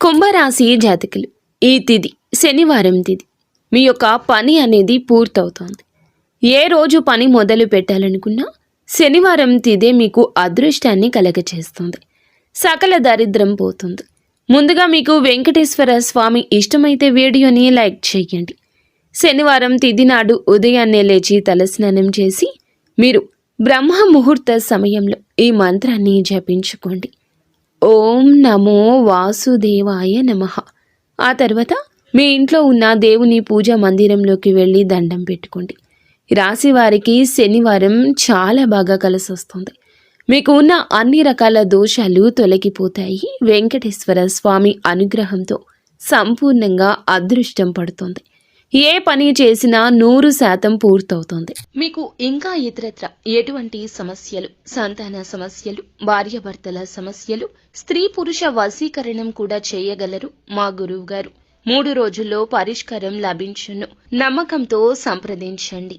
కుంభరాశి జాతకులు, ఈ తిథి శనివారం తిథి. మీ యొక్క పని అనేది పూర్తవుతోంది. ఏ రోజు పని మొదలు పెట్టాలనుకున్నా శనివారం తిథే మీకు అదృష్టాన్ని కలగచేస్తుంది. సకల దరిద్రం పోతుంది. ముందుగా మీకు వెంకటేశ్వర స్వామి ఇష్టమైతే వీడియోని లైక్ చేయండి. శనివారం తిథి నాడు ఉదయాన్నే లేచి తలస్నానం చేసి మీరు బ్రహ్మ ముహూర్త సమయంలో ఈ మంత్రాన్ని జపించుకోండి. ఓం నమో వాసుదేవాయ నమః. ఆ తర్వాత మీ ఇంట్లో ఉన్న దేవుని పూజా మందిరంలోకి వెళ్ళి దండం పెట్టుకోండి. రాశి వారికి శనివారం చాలా బాగా కలిసి వస్తుంది. మీకు ఉన్న అన్ని రకాల దోషాలు తొలగిపోతాయి. వెంకటేశ్వర స్వామి అనుగ్రహంతో సంపూర్ణంగా అదృష్టం పడుతుంది. ఏ పని చేసినా 100% పూర్తవుతుంది. మీకు ఇంకా ఇతరత్ర ఎటువంటి సమస్యలు, సంతాన సమస్యలు, భార్యాభర్తల సమస్యలు, స్త్రీ పురుష వశీకరణం కూడా చేయగలరు మా గురువు గారు. 3 రోజుల్లో పరిష్కారం లభించును. నమ్మకంతో సంప్రదించండి.